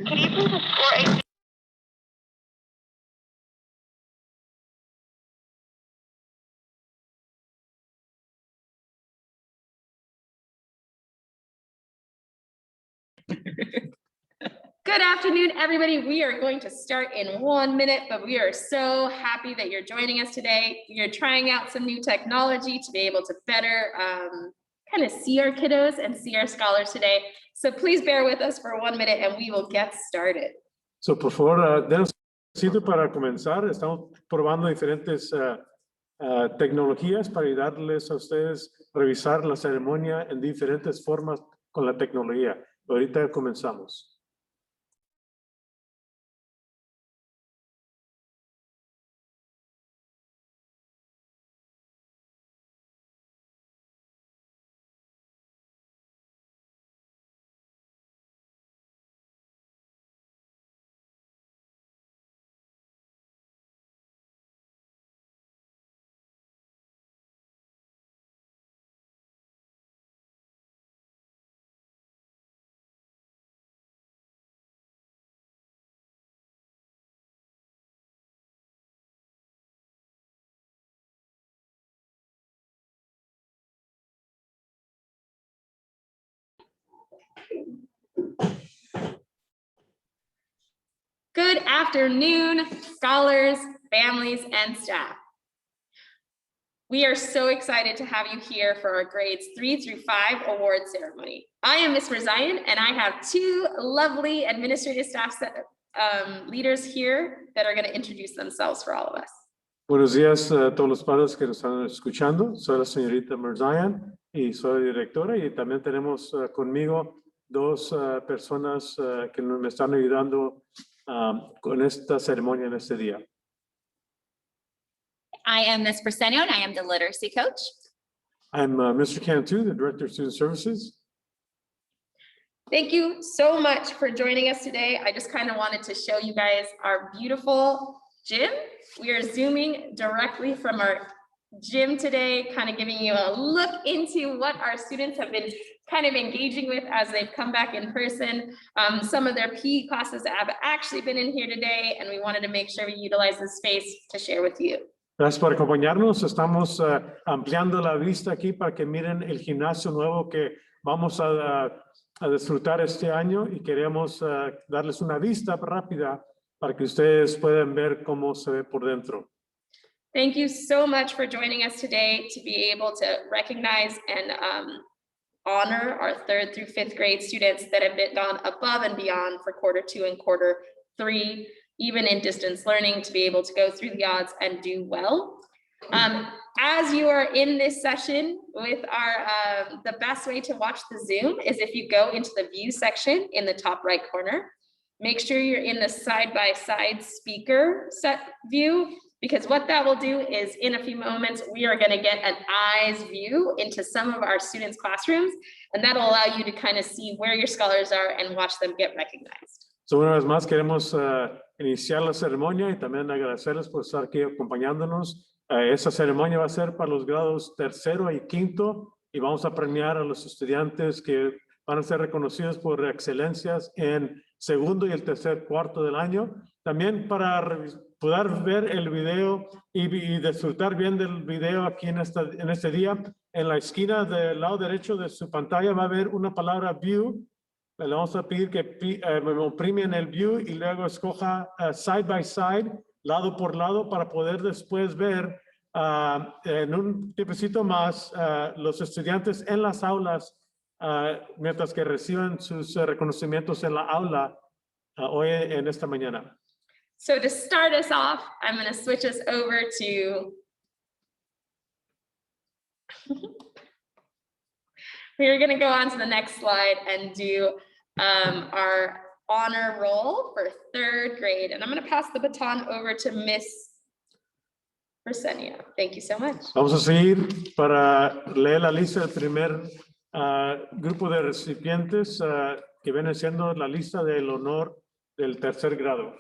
Can you please score a Good afternoon, everybody. We are going to start in 1 minute, but we are so happy that you're joining us today. You're trying out some new technology to be able to better kind of see our kiddos and see our scholars today. So please bear with us for 1 minute and we will get started. So, por favor, denos un sitio para comenzar. Estamos probando diferentes tecnologías para ayudarles a ustedes a revisar la ceremonia en diferentes formas con la tecnología. Ahorita comenzamos. Good afternoon, scholars, families, and staff. We are so excited to have you here for our grades 3 through 5 award ceremony. I am Ms. Marzayan, and I have two lovely administrative staff leaders here that are going to introduce themselves for all of us. Buenos días a todos los padres que nos están escuchando. Soy la señorita Marzayan y soy directora, y también tenemos conmigo dos personas que me están ayudando con esta ceremonia en este día. I am Ms. Preseno, and I am the literacy coach. I'm Mr. Cantu, the Director of Student Services. Thank you so much for joining us today. I just kind of wanted to show you guys our beautiful gym. We are zooming directly from our gym today, kind of giving you a look into what our students have been kind of engaging with as they've come back in person. Some of their PE classes have actually been in here today, and we wanted to make sure we utilize this space to share with you. Gracias por acompañarnos. Estamos ampliando la vista aquí para que miren el gimnasio nuevo que vamos a disfrutar este año, y queremos darles una vista rápida para que ustedes puedan ver cómo se ve por dentro. Thank you so much for joining us today to be able to recognize and honor our 3rd through 5th grade students that have been gone above and beyond for quarter 2 and quarter 3, even in distance learning, to be able to go through the odds and do well. As you are in this session with our, the best way to watch the Zoom is if you go into the view section in the top right corner. Make sure you're in the side-by-side speaker set view, because what that will do is in a few moments, we are going to get an eyes view into some of our students' classrooms, and that'll allow you to kind of see where your scholars are and watch them get recognized. So, una vez más queremos iniciar la ceremonia y también agradecerles por estar aquí acompañándonos. Esta ceremonia va a ser para los grados 3º y 5º, y vamos a premiar a los estudiantes que van a ser reconocidos por excelencias en 2º y el 3er cuarto del año. También para poder ver el video y disfrutar bien del video aquí en este día, en la esquina del lado derecho de su pantalla va a haber una palabra view. Le vamos a pedir que oprimen el view y luego escoja side by side, lado por lado, para poder después ver en un tiempecito más los estudiantes en las aulas mientras que reciben sus reconocimientos en la aula hoy en esta mañana. So to start us off, I'm going to switch us over to we're going to go on to the next slide and do our honor roll for 3rd grade. And I'm going to pass the baton over to Miss Persenia. Thank you so much. Vamos a seguir para leer la lista del primer grupo de recipientes que viene siendo la lista del honor del 3er grado.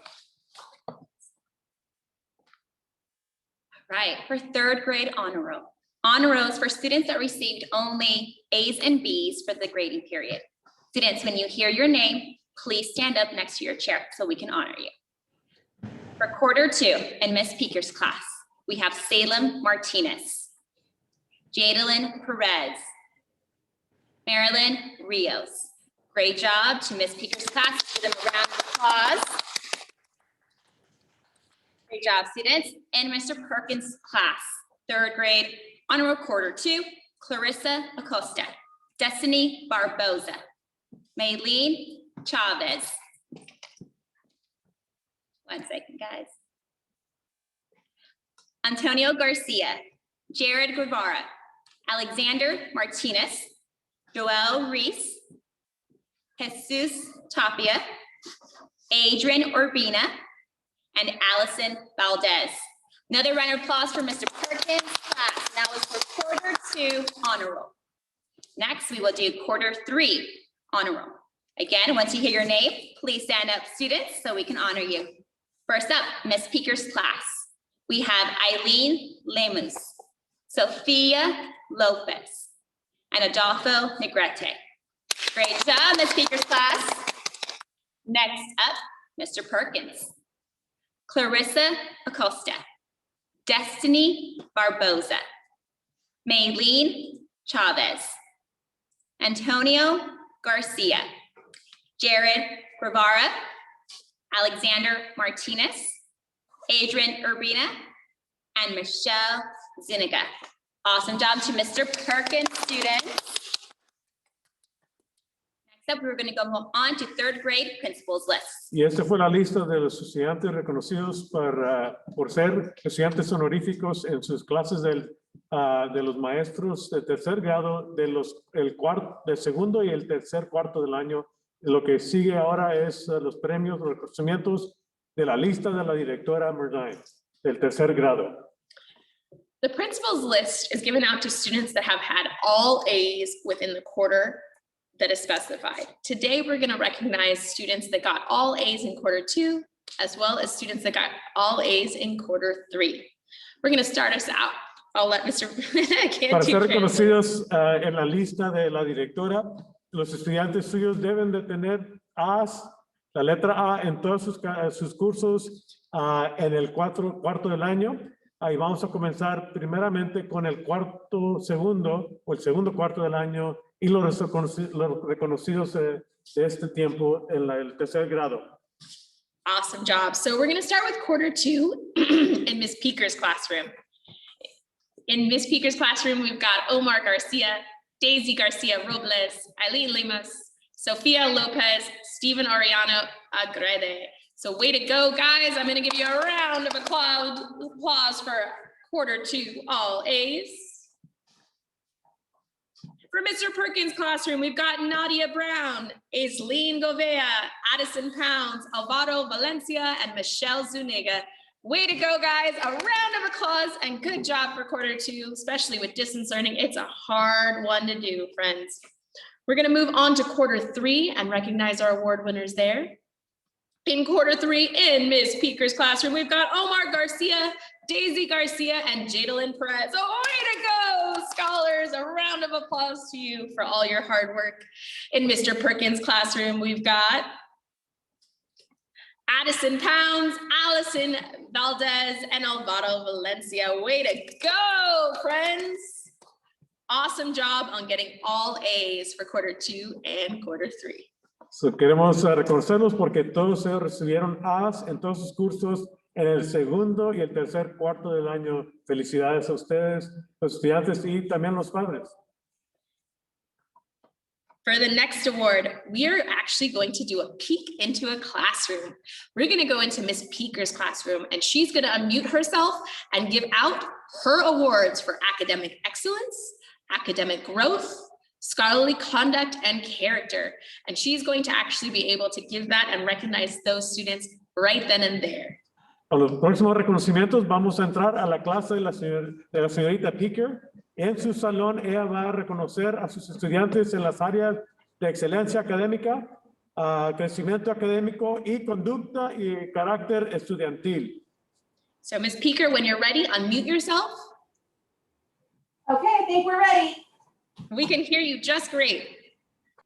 Right, for 3rd grade honor roll. Honor roll is for students that received only A's and B's for the grading period. Students, when you hear your name, please stand up next to your chair so we can honor you. For quarter 2 in Miss Peaker's class, we have Salem Martinez, Jadalyn Perez, Marilyn Rios. Great job to Miss Peaker's class. Give them a round of applause. Great job, students. In Mr. Perkins' class, 3rd grade, honor roll quarter 2, Clarissa Acosta, Destiny Barboza, Maylene Chavez. One second, guys. Antonio Garcia, Jared Guevara, Alexander Martinez, Joel Reese, Jesus Tapia, Adrian Urbina, and Allison Valdez. Another round of applause for Mr. Perkins' class. That was for quarter 2 honor roll. Next, we will do quarter 3 honor roll. Again, once you hear your name, please stand up, students, so we can honor you. First up, Miss Peaker's class. We have Eileen Lemus, Sophia Lopez, and Adolfo Negrete. Great job, Miss Peaker's class. Next up, Mr. Perkins. Clarissa Acosta, Destiny Barboza, Maylene Chavez, Antonio Garcia, Jared Guevara, Alexander Martinez, Adrian Urbina, and Michelle Zuniga. Awesome job to Mr. Perkins, students. Next up, we're going to go on to 3rd grade principals list. Y esta fue la lista de los estudiantes reconocidos por ser estudiantes honoríficos en sus clases de los maestros de 3er grado, del segundo y el tercer cuarto del año. Lo que sigue ahora es los premios, los reconocimientos de la lista de la directora Murdine, del 3er grado. The principal's list is given out to students that have had all A's within the quarter that is specified. Today, we're going to recognize students that got all A's in quarter 2, as well as students that got all A's in quarter 3. We're going to start us out. I'll let Mr. Para ser reconocidos en la lista de la directora, los estudiantes suyos deben de tener A's, la letra A en todos sus cursos en el cuarto del año. Ahí vamos a comenzar primeramente con el segundo cuarto del año y los reconocidos de este tiempo en el 3er grado. Awesome job. So we're going to start with quarter 2 in Miss Peaker's classroom. In Miss Peaker's classroom, we've got Omar Garcia, Daisy Garcia Robles, Eileen Lemus, Sofia Lopez, Stephen Ariano Agrede. So way to go, guys. I'm going to give you a round of applause for quarter 2 all A's. For Mr. Perkins' classroom, we've got Nadia Brown, Aislene Govea, Addison Pounds, Alvaro Valencia, and Michelle Zuniga. Way to go, guys. A round of applause and good job for quarter 2, especially with distance learning. It's a hard one to do, friends. We're going to move on to quarter 3 and recognize our award winners there. In quarter 3 in Miss Peaker's classroom, we've got Omar Garcia, Daisy Garcia, and Jadalyn Perez. Oh, way to go, scholars. A round of applause to you for all your hard work. In Mr. Perkins' classroom, we've got Addison Pounds, Allison Valdez, and Alvaro Valencia. Way to go, friends. Awesome job on getting all A's for quarter 2 and quarter 3. So, queremos reconocerlos porque todos ellos recibieron A's en todos sus cursos en el segundo y el tercer cuarto del año. Felicidades a ustedes, los estudiantes y también los padres. For the next award, we are actually going to do a peek into a classroom. We're going to go into Miss Peaker's classroom, and she's going to unmute herself and give out her awards for academic excellence, academic growth, scholarly conduct, and character. And she's going to actually be able to give that and recognize those students right then and there. A los próximos reconocimientos vamos a entrar a la clase de la señorita Peaker. En su salón, ella va a reconocer a sus estudiantes en las áreas de excelencia académica, crecimiento académico y conducta y carácter estudiantil. So Ms. Peaker, when you're ready, unmute yourself. Okay, I think we're ready. We can hear you just great.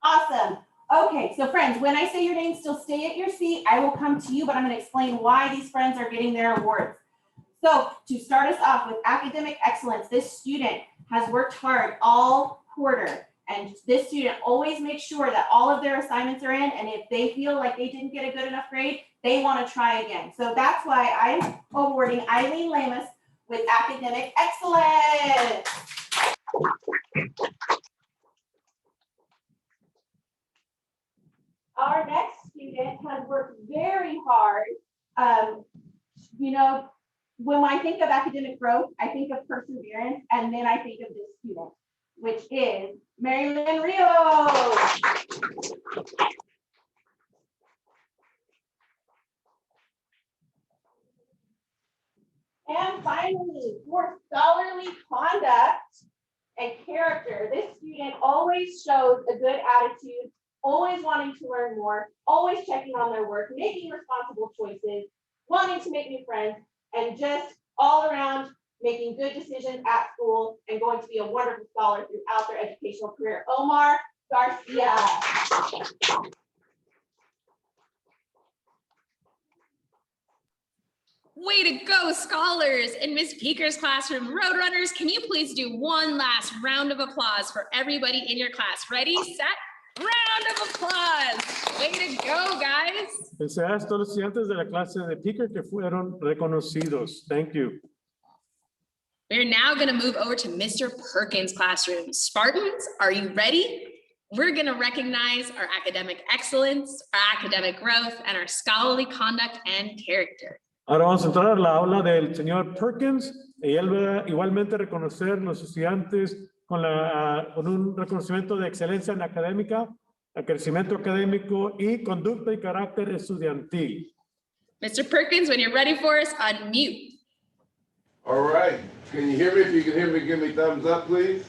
Awesome. Okay, so friends, when I say your name, still stay at your seat. I will come to you, but I'm going to explain why these friends are getting their awards. So to start us off with academic excellence, this student has worked hard all quarter. And this student always makes sure that all of their assignments are in. And if they feel like they didn't get a good enough grade, they want to try again. So that's why I'm awarding Eileen Lamus with academic excellence. Our next student has worked very hard. You know, when I think of academic growth, I think of perseverance, and then I think of this student, which is Marilyn Rios. And finally, for scholarly conduct and character, this student always shows a good attitude, always wanting to learn more, always checking on their work, making responsible choices, wanting to make new friends, and just all around making good decisions at school and going to be a wonderful scholar throughout their educational career. Omar Garcia. Way to go, scholars! In Ms. Peaker's classroom, Roadrunners, can you please do one last round of applause for everybody in your class? Ready, set, round of applause. Way to go, guys. Felicidades a todos los estudiantes de la clase de Picker que fueron reconocidos. Thank you. We're now going to move over to Mr. Perkins' classroom. Spartans, are you ready? We're going to recognize our academic excellence, our academic growth, and our scholarly conduct and character. Ahora vamos a entrar a la aula del señor Perkins y él va a igualmente reconocer a los estudiantes con un reconocimiento de excelencia en la académica, el crecimiento académico y conducta y carácter estudiantil. Mr. Perkins, when you're ready for us, unmute. All right, can you hear me? If you can hear me, give me thumbs up, please.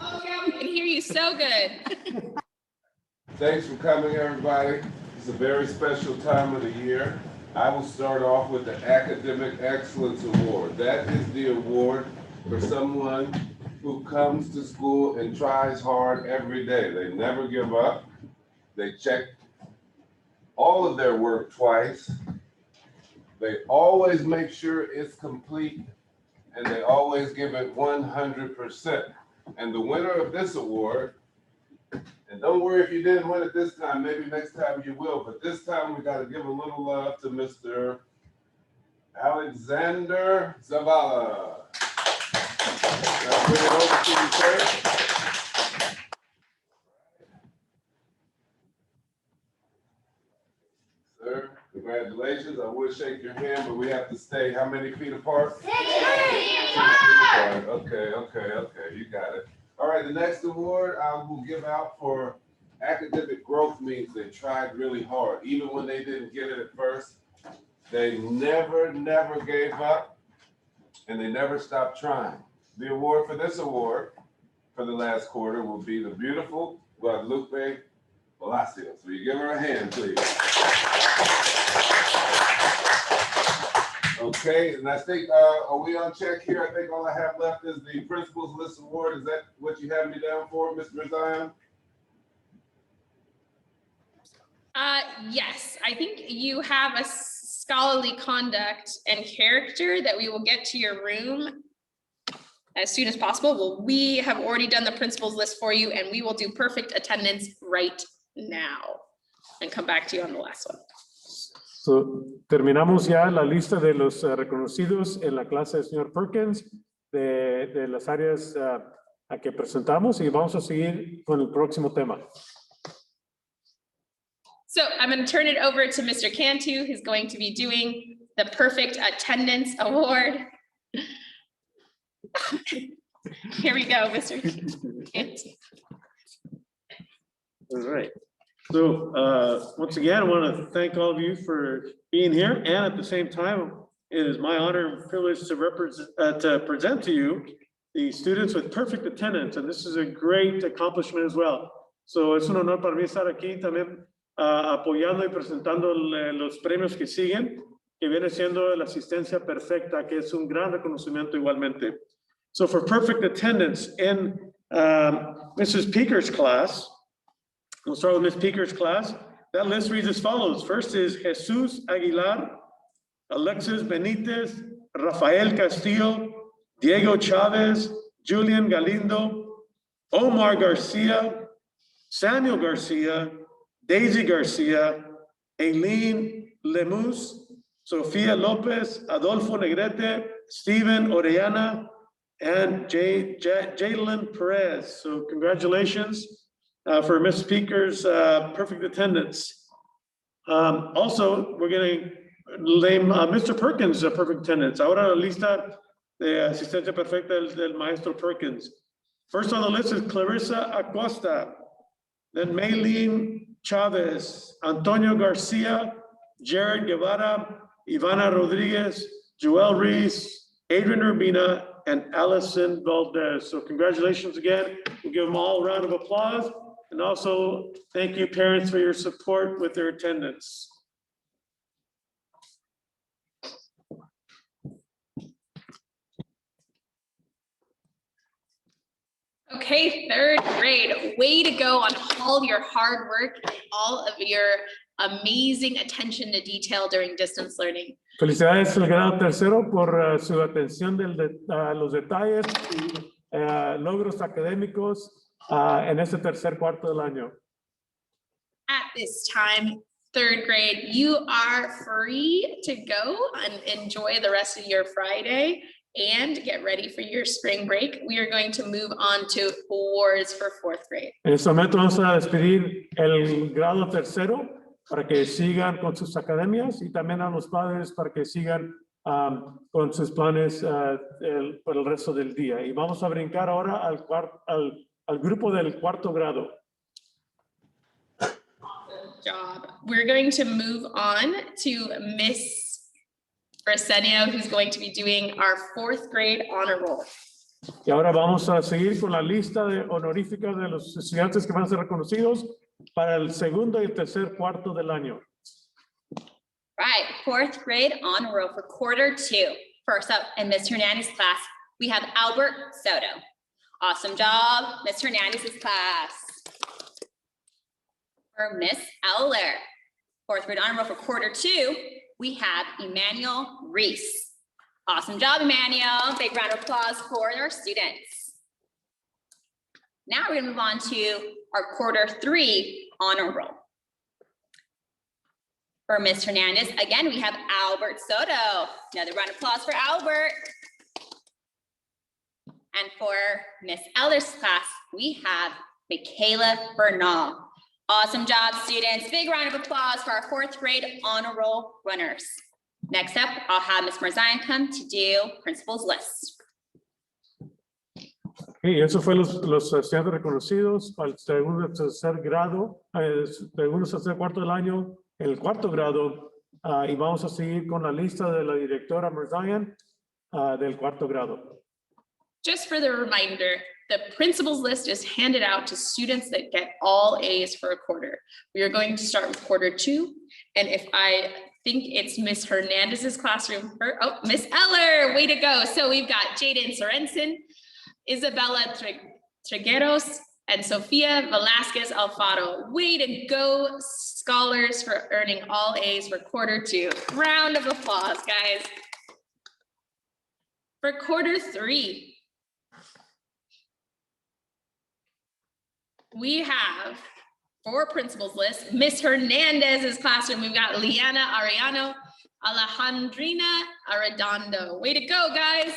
Oh yeah, we can hear you so good. Thanks for coming, everybody. It's a very special time of the year. I will start off with the Academic Excellence Award. That is the award for someone who comes to school and tries hard every day. They never give up. They check all of their work twice. They always make sure it's complete, and they always give it 100%. And the winner of this award, and don't worry if you didn't win it this time, maybe next time you will, but this time we got to give a little love to Mr. Alexander Zavala. Now bring it over to you, sir. Sir, congratulations. I would shake your hand, but we have to stay how many feet apart? 6 feet apart. Okay, you got it. All right, the next award I will give out for academic growth means they tried really hard. Even when they didn't get it at first, they never gave up, and they never stopped trying. The award for this award for the last quarter will be the beautiful Guadalupe Palacios. Will you give her a hand, please? Okay, and I think, are we on check here? I think all I have left is the Principal's List Award. Is that what you have me down for, Mr. Zion? Yes, I think you have a scholarly conduct and character that we will get to your room as soon as possible. Well, we have already done the principal's list for you, and we will do perfect attendance right now and come back to you on the last one. So, terminamos ya la lista de los reconocidos en la clase del señor Perkins de las áreas a que presentamos, y vamos a seguir con el próximo tema. So I'm going to turn it over to Mr. Cantu, who's going to be doing the Perfect Attendance Award. Here we go, Mr. Cantu. All right. So once again, I want to thank all of you for being here. And at the same time, it is my honor and privilege to present to you the students with perfect attendance. And this is a great accomplishment as well. So es un honor para mí estar aquí también apoyando y presentando los premios que siguen, que viene siendo la asistencia perfecta, que es un gran reconocimiento igualmente. So for perfect attendance in Mrs. Peaker's class, We'll start with Ms. Peaker's class. That list reads as follows. First is Jesus Aguilar, Alexis Benitez, Rafael Castillo, Diego Chavez, Julian Galindo, Omar Garcia, Samuel Garcia, Daisy Garcia, Aileen Lemus, Sofia Lopez, Adolfo Negrete, Steven Orellana, and Jalen Perez. So congratulations for Ms. Speaker's perfect attendance. Also, we're going to name Mr. Perkins' perfect attendance. Ahora la lista de asistencia perfecta del maestro Perkins. First on the list is Clarissa Acosta, then Maylene Chavez, Antonio Garcia, Jared Guevara, Ivana Rodriguez, Joel Reese, Adrian Urbina, and Allison Valdez. So congratulations again. We'll give them all a round of applause. And also thank you parents for your support with their attendance. Okay, third grade, way to go on all your hard work and all of your amazing attention to detail during distance learning. Felicidades al grado tercero por su atención a los detalles y logros académicos en este tercer cuarto del año. At this time, third grade, you are free to go and enjoy the rest of your Friday and get ready for your spring break. We are going to move on to awards for fourth grade. En este momento vamos a despedir el grado tercero para que sigan con sus academias y también a los padres para que sigan con sus planes por el resto del día. Y vamos a brincar ahora al grupo del cuarto grado. Job. We're going to move on to Miss Arsenio, who's going to be doing our fourth grade honor roll. Y ahora vamos a seguir con la lista de honoríficas de los estudiantes que van a ser reconocidos para el segundo y tercer cuarto del año. Right, fourth grade honor roll for quarter two. First up in Ms. Hernandez's class, we have Albert Soto. Awesome job, Ms. Hernandez's class. For Miss Eller, fourth grade honor roll for quarter two, we have Emmanuel Reese. Awesome job, Emmanuel. Big round of applause for our students. Now we're gonna move on to our quarter three honor roll. For Ms. Hernandez, again, we have Albert Soto. Another round of applause for Albert. And for Miss Eller's class, we have Michaela Bernal. Awesome job, students. Big round of applause for our fourth grade honor roll runners. Next up, I'll have Ms. Marzayan come to do principal's list. Y eso fue los estudiantes reconocidos para el segundo y tercer grado, segundo y tercer cuarto del año, el cuarto grado, y vamos a seguir con la lista de la directora Marzayan del cuarto grado. Just for the reminder, the principal's list is handed out to students that get all A's for a quarter. We are going to start with quarter two. And if I think it's Miss Hernandez's classroom, oh, Miss Eller, way to go. So we've got Jaden Sorensen, Isabella Trigueros, and Sofia Velasquez Alfaro. Way to go, scholars, for earning all A's for quarter two. Round of applause, guys. For quarter three, we have, for principal's list, Miss Hernandez's classroom. We've got Liana Ariano, Alejandrina Arredondo. Way to go, guys.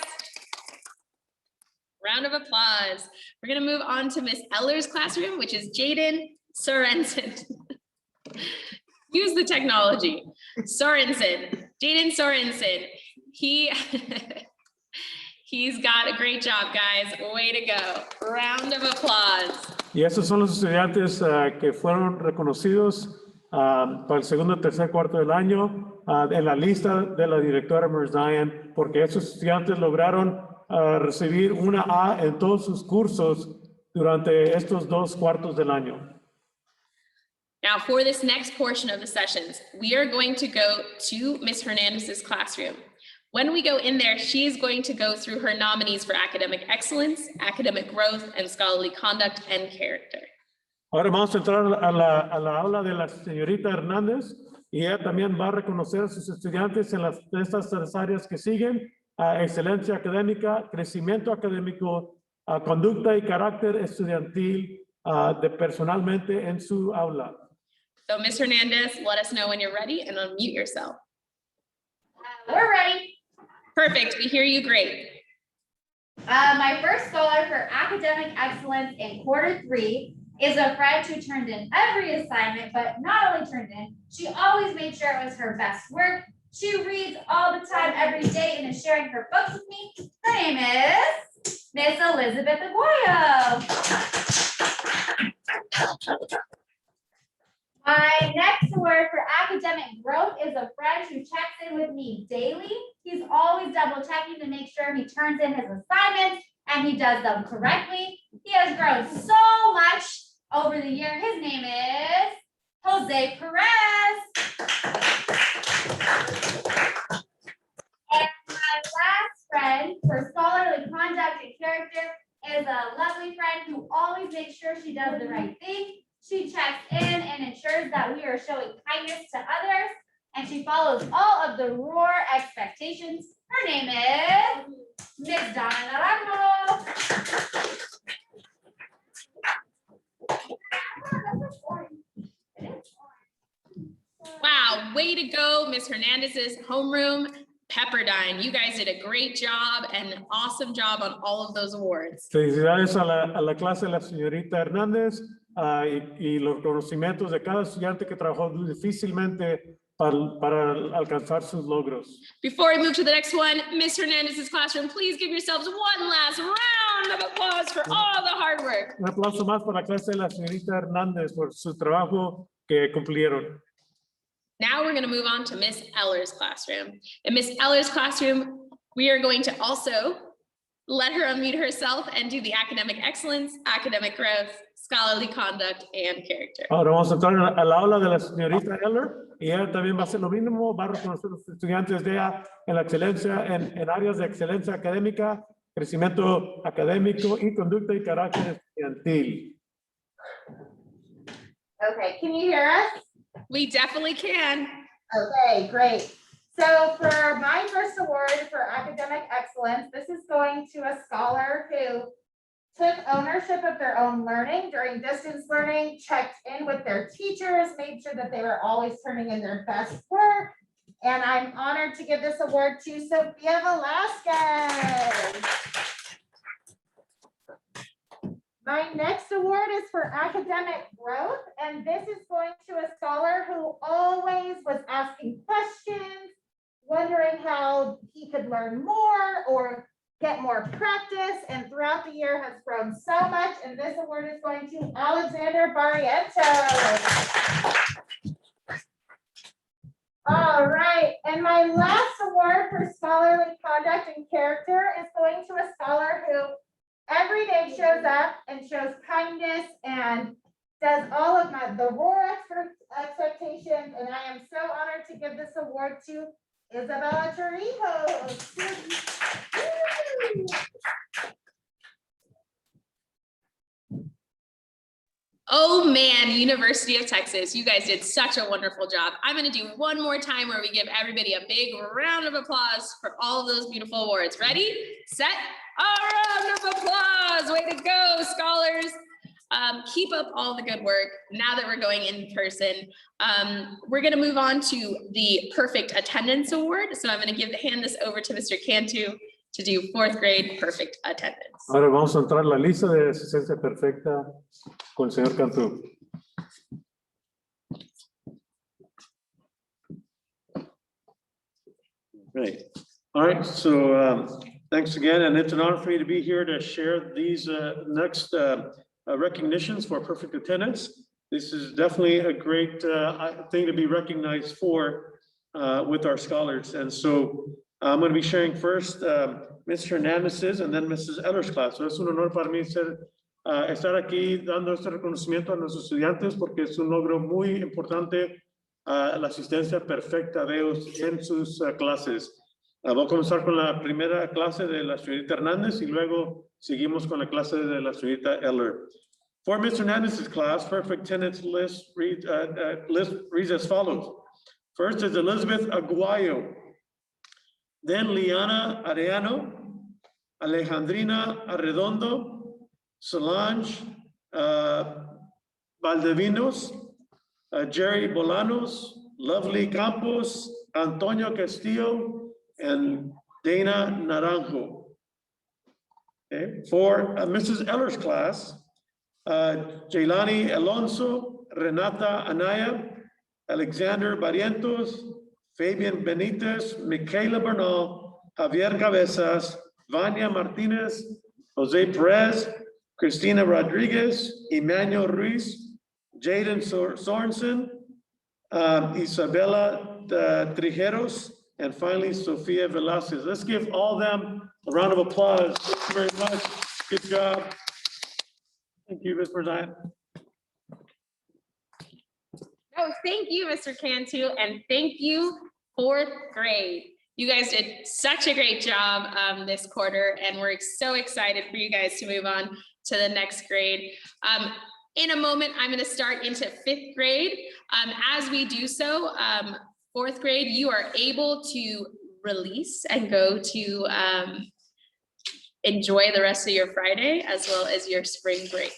Round of applause. We're gonna move on to Miss Eller's classroom, which is Jaden Sorensen. Use the technology. Sorensen, Jaden Sorensen. He's got a great job, guys. Way to go. Round of applause. Y esos son los estudiantes que fueron reconocidos para el segundo y tercer cuarto del año en la lista de la directora Marzayan, porque esos estudiantes lograron recibir una A en todos sus cursos durante estos dos cuartos del año. Now, for this next portion of the sessions, we are going to go to Miss Hernandez's classroom. When we go in there, she's going to go through her nominees for academic excellence, academic growth, and scholarly conduct and character. Ahora vamos a entrar a la aula de la señorita Hernández y ella también va a reconocer a sus estudiantes en estas tres áreas que siguen: excelencia académica, crecimiento académico, conducta y carácter estudiantil personalmente en su aula. So Ms. Hernandez, let us know when you're ready and unmute yourself. We're ready. Perfect, we hear you great. My first scholar for academic excellence in quarter 3 is a friend who turned in every assignment, but not only turned in, she always made sure it was her best work. She reads all the time, every day, and is sharing her books with me. Her name is Miss Elizabeth Aguayo. My next word for academic growth is a friend who checks in with me daily. He's always double checking to make sure he turns in his assignments and he does them correctly. He has grown so much over the year. His name is Jose Perez. And my last friend for scholarly conduct and character is a lovely friend who always makes sure she does the right thing. She checks in and ensures that we are showing kindness to others, and she follows all of the ROAR expectations. Her name is Miss Donna Naranjo. Wow, way to go, Ms. Hernandez's homeroom Pepperdine. You guys did a great job and an awesome job on all of those awards. Felicidades a la clase de la señorita Hernández y los conocimientos de cada estudiante que trabajó difícilmente para alcanzar sus logros. Before we move to the next one, Ms. Hernandez's classroom, please give yourselves one last round of applause for all the hard work. Un aplauso más para la clase de la señorita Hernández por su trabajo que cumplieron. Now we're going to move on to Miss Eller's classroom. In Miss Eller's classroom, we are going to also let her unmute herself and do the academic excellence, academic growth, scholarly conduct, and character. Ahora vamos a entrar a la aula de la señorita Eller y ella también va a hacer lo mismo, va a reconocer a los estudiantes de ella en la excelencia, en áreas de excelencia académica, crecimiento académico y conducta y carácter estudiantil. Okay, can you hear us? We definitely can. Okay, great. So for my first award for academic excellence, this is going to a scholar who took ownership of their own learning during distance learning, checked in with their teachers, made sure that they were always turning in their best work. And I'm honored to give this award to Sophia Velasquez. My next award is for academic growth, and this is going to a scholar who always was asking questions, wondering how he could learn more or get more practice, and throughout the year has grown so much. And this award is going to Alexander Barrientos. All right, and my last award for scholarly conduct and character is going to a scholar who every day shows up and shows kindness and does all of the ROAR expectations. And I am so honored to give this award to Isabella Torrijos. Oh man, University of Texas, you guys did such a wonderful job. I'm going to do one more time where we give everybody a big round of applause for all of those beautiful awards. Ready, set, a round of applause. Way to go, scholars. Keep up all the good work. Now that we're going in person, we're going to move on to the Perfect Attendance Award. So I'm going to hand this over to Mr. Cantu to do 4th grade perfect attendance. Ahora vamos a entrar a la lista de asistencia perfecta con el señor Cantú. Great. All right, so thanks again, and it's an honor for me to be here to share these next recognitions for perfect attendance. This is definitely a great thing to be recognized for with our scholars. And so I'm going to be sharing first Mr. Hernandez's and then Mrs. Eller's class. So es un honor para mí estar aquí dando este reconocimiento a nuestros estudiantes porque es un logro muy importante la asistencia perfecta de ellos en sus clases. Voy a comenzar con la primera clase de la señorita Hernández y luego seguimos con la clase de la señorita Eller. For Mr. Hernandez's class, perfect attendance list reads as follows. First is Elizabeth Aguayo, then Liana Arellano, Alejandrina Arredondo, Solange Valdevinos, Jerry Bolanos, Lovely Campos, Antonio Castillo, and Dana Naranjo. Okay, for Mrs. Eller's class, Jailani Alonso, Renata Anaya, Alexander Barrientos, Fabian Benitez, Michaela Bernal, Javier Cabezas, Vania Martinez, Jose Perez, Cristina Rodriguez, Emmanuel Ruiz, Jaden Sorensen, Isabella Trijeros, and finally Sofia Velasquez. Let's give all them a round of applause. Thank you very much. Good job. Thank you, Ms. Marzine. Oh, thank you, Mr. Cantu, and thank you, fourth grade. You guys did such a great job this quarter, and we're so excited for you guys to move on to the next grade. In a moment, I'm going to start into fifth grade. As we do so, fourth grade, you are able to release and go to enjoy the rest of your Friday as well as your spring break.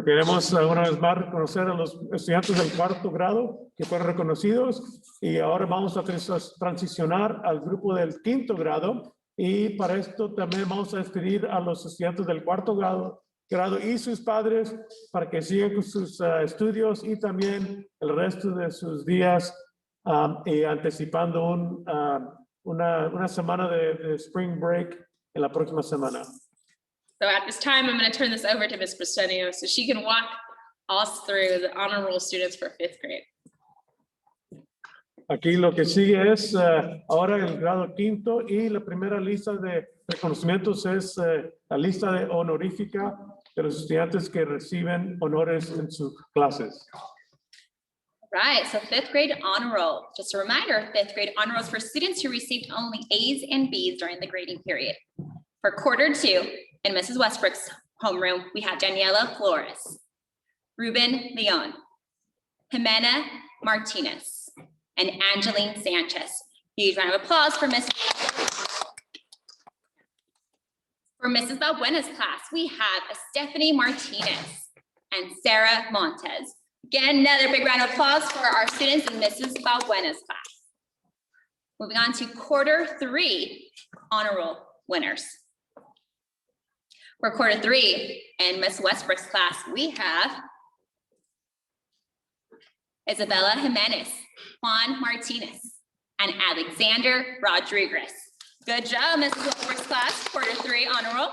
Queremos una vez más reconocer a los estudiantes del cuarto grado que fueron reconocidos y ahora vamos a transicionar al grupo del quinto grado y para esto también vamos a despedir a los estudiantes del cuarto grado y sus padres para que sigan con sus estudios y también el resto de sus días y anticipando una semana de spring break en la próxima semana. So at this time, I'm going to turn this over to Ms. Bristenio so she can walk us through the honor roll students for fifth grade. Aquí lo que sigue es ahora el grado quinto y la primera lista de reconocimientos es la lista de honorífica de los estudiantes que reciben honores en sus clases. Right, so fifth grade honor roll. Just a reminder, fifth grade honor roll is for students who received only A's and B's during the grading period. For quarter two, in Mrs. Westbrook's homeroom, we have Daniela Flores, Ruben Leon, Jimena Martinez, and Angeline Sanchez. Huge round of applause for Mrs. Balbuena's class. We have Stephanie Martinez and Sarah Montez. Again, another big round of applause for our students in Mrs. Balbuena's class. Moving on to quarter three honor roll winners. For quarter three in Miss Westbrook's class, we have Isabella Jimenez, Juan Martinez, and Alexander Rodriguez. Good job, Mrs. Westbrook's class, quarter three honor roll.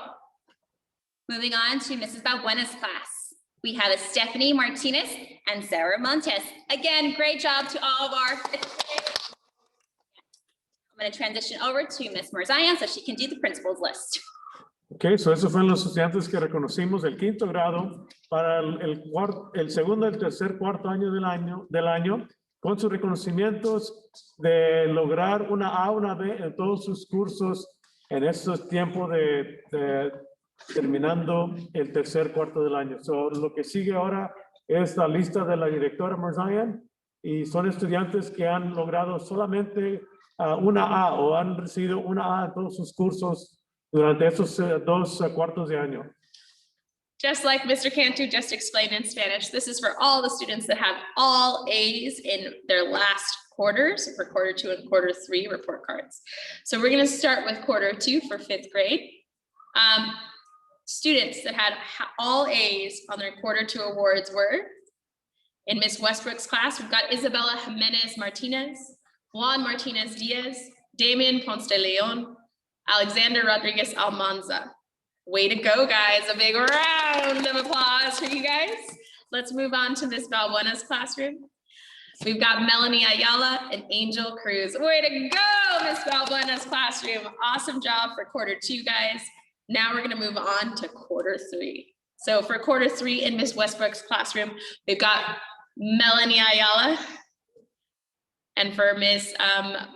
Moving on to Mrs. Balbuena's class, we have Stephanie Martinez and Sarah Montes. Again, great job to all of our fifth graders. I'm going to transition over to Miss Marzayan so she can do the principal's list. Ok, so esos fueron los estudiantes que reconocimos del quinto grado para el segundo, el tercer, cuarto año del año, con sus reconocimientos de lograr una A, una B en todos sus cursos en estos tiempos de terminando el tercer, cuarto del año. So, lo que sigue ahora es la lista de la directora Marzayan y son estudiantes que han logrado solamente una A o han recibido una A en todos sus cursos durante esos dos cuartos de año. Just like Mr. Cantu just explained in Spanish, this is for all the students that have all A's in their last quarters for quarter two and quarter three report cards. So we're going to start with quarter two for fifth grade. Students that had all A's on their quarter two awards were in Miss Westbrook's class. We've got Isabella Jimenez Martinez, Juan Martinez Diaz, Damian Ponce de Leon, Alexander Rodriguez Almanza. Way to go, guys. A big round of applause for you guys. Let's move on to Miss Balbuena's classroom. We've got Melanie Ayala and Angel Cruz. Way to go, Miss Balbuena's classroom. Awesome job for quarter two, guys. Now we're gonna move on to quarter three. So for quarter three in Miss Westbrook's classroom, we've got Melanie Ayala. And for Miss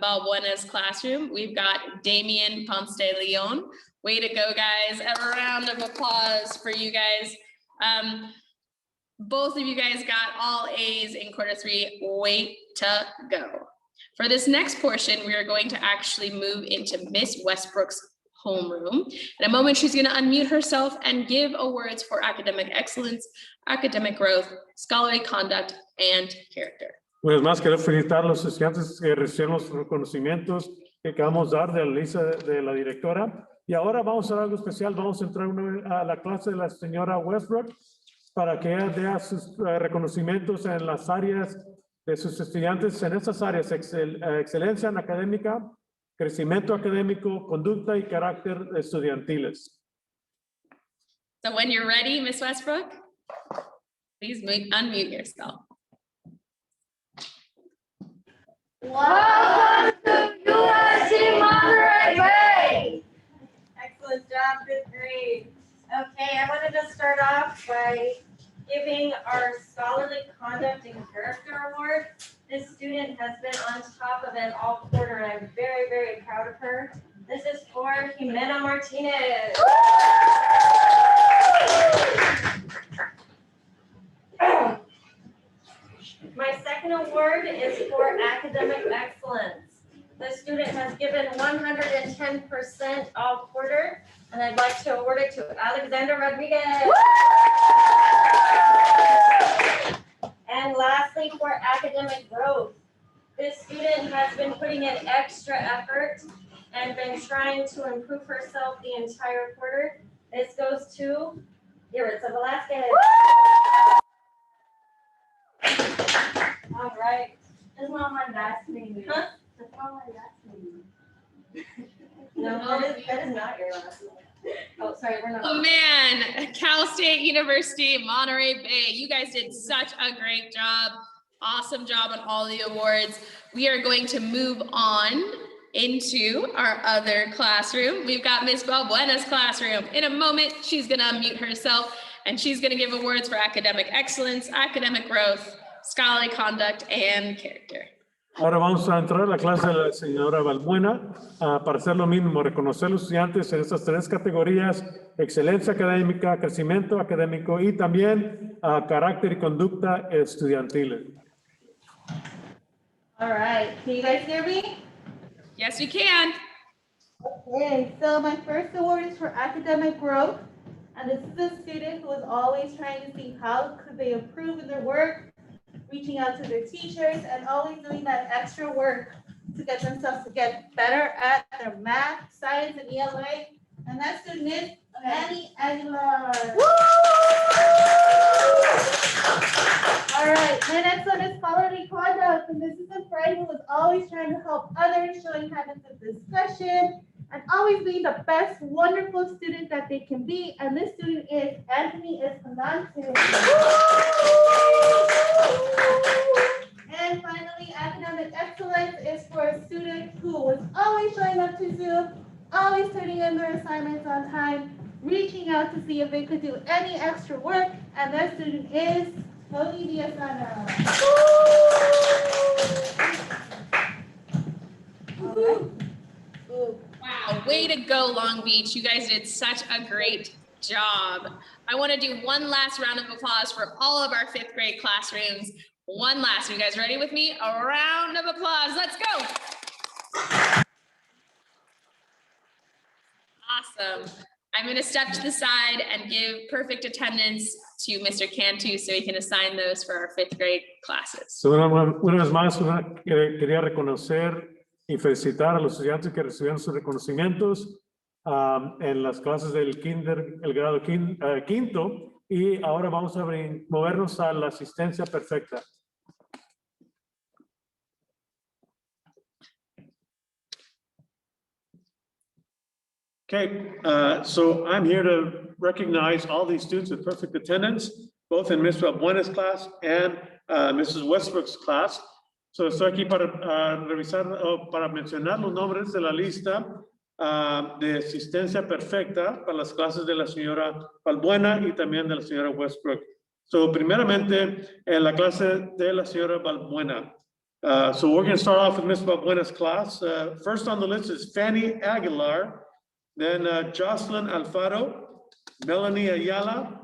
Balbuena's classroom, we've got Damian Ponce de Leon. Way to go, guys. A round of applause for you guys. Both of you guys got all A's in quarter three. Way to go. For this next portion, we are going to actually move into Miss Westbrook's homeroom. In a moment, she's going to unmute herself and give awards for academic excellence, academic growth, scholarly conduct, and character. Una vez más, quiero felicitar a los estudiantes que recibieron los reconocimientos que acabamos de dar de la lista de la directora. Y ahora vamos a hacer algo especial. Vamos a entrar a la clase de la señora Westbrook para que ella dé sus reconocimientos en las áreas de sus estudiantes, en estas áreas, excelencia en académica, crecimiento académico, conducta y carácter estudiantiles. So when you're ready, Miss Westbrook, please unmute yourself. Welcome to USC Monterey Bay. Excellent job, fifth grade. Okay, I wanted to start off by giving our Scholarly Conduct and Character Award. This student has been on top of it all quarter, and I'm very, very proud of her. This is for Jimena Martinez. My second award is for academic excellence. The student has given 110% all quarter, and I'd like to award it to Alexander Rodriguez. And lastly, for academic growth. This student has been putting in extra effort and been trying to improve herself the entire quarter. This goes to Iritza Velasquez. All right. That's not my last name. Huh? That's not my last name. No, that is not your last name. Oh, sorry, we're not. Oh man, Cal State University, Monterey Bay, you guys did such a great job. Awesome job on all the awards. We are going to move on into our other classroom. We've got Miss Balbuena's classroom. In a moment, she's gonna unmute herself and she's gonna give awards for academic excellence, academic growth, scholarly conduct, and character. Ahora vamos a entrar a la clase de la señora Balbuena para hacer lo mismo, reconocer a los estudiantes en estas tres categorías: excelencia académica, crecimiento académico y también carácter y conducta estudiantil. All right, can you guys hear me? Yes, we can. Okay, so my first award is for academic growth. And this is a student who is always trying to see how could they improve in their work, reaching out to their teachers, and always doing that extra work to get themselves to get better at their math, science, and ELA. And that student is Manny Aguilar. All right, my next one is scholarly conduct, and this is a friend who is always trying to help others, showing habits of discussion, and always being the best, wonderful student that they can be. And this student is Anthony Escalante. And finally, academic excellence is for a student who was always showing up to Zoom, always turning in their assignments on time, reaching out to see if they could do any extra work. And that student is Tony Diazana. Wow, way to go, Long Beach. You guys did such a great job. I want to do one last round of applause for all of our fifth grade classrooms. One last. Are you guys ready with me? A round of applause. Let's go. Awesome. I'm going to step to the side and give perfect attendance to Mr. Cantu so he can assign those for our fifth grade classes. So, una vez más, quería reconocer y felicitar a los estudiantes que recibieron sus reconocimientos en las clases del kinder, el grado quinto, y ahora vamos a movernos a la asistencia perfecta. Okay, so I'm here to recognize all these students with perfect attendance, both in Ms. Balbuena's class and Mrs. Westbrook's class. So estoy aquí para revisar o para mencionar los nombres de la lista de asistencia perfecta para las clases de la señora Balbuena y también de la señora Westbrook. So primeramente en la clase de la señora Balbuena. So we're going to start off with Ms. Balbuena's class. First on the list is Fanny Aguilar, then Jocelyn Alfaro, Melanie Ayala,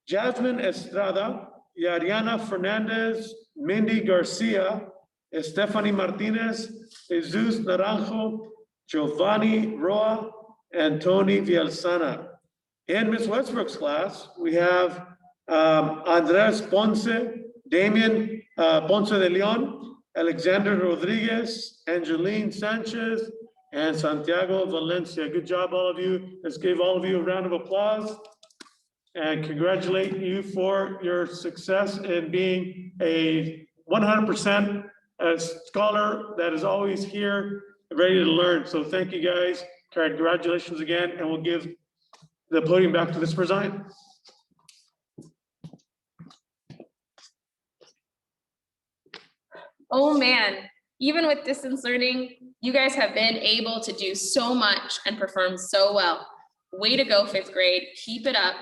Jasmine Estrada, Yariana Fernandez, Mindy Garcia, Stephanie Martinez, Jesus Naranjo, Giovanni Roa, and Tony Villalsana. In Ms. Westbrook's class, we have Andres Ponce, Damian Ponce de Leon, Alexander Rodriguez, Angeline Sanchez, and Santiago Valencia. Good job, all of you. Let's give all of you a round of applause and congratulate you for your success in being a 100% scholar that is always here, ready to learn. So thank you guys. Congratulations again, and we'll give the podium back to Ms. Presine. Oh man, even with distance learning, you guys have been able to do so much and perform so well. Way to go, 5th grade. Keep it up.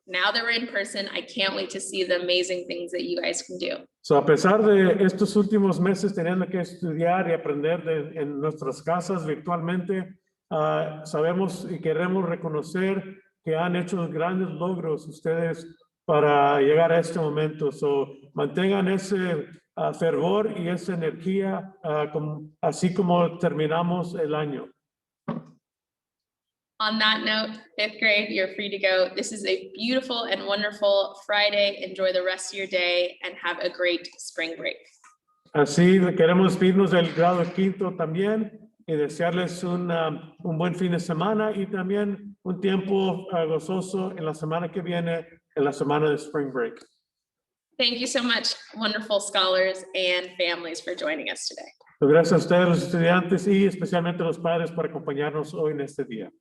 Now that we're in person, I can't wait to see the amazing things that you guys can do. So, a pesar de estos últimos meses teniendo que estudiar y aprender en nuestras casas virtualmente, sabemos y queremos reconocer que han hecho grandes logros ustedes para llegar a este momento. So, mantengan ese fervor y esa energía, así como terminamos el año. On that note, 5th grade, you're free to go. This is a beautiful and wonderful Friday. Enjoy the rest of your day and have a great spring break. Así queremos despedirnos del grado quinto también y desearles un buen fin de semana y también un tiempo gozoso en la semana que viene, en la semana de spring break. Thank you so much, wonderful scholars and families, for joining us today. Gracias a ustedes, los estudiantes y especialmente los padres por acompañarnos hoy en este día.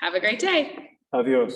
Have a great day. Adiós.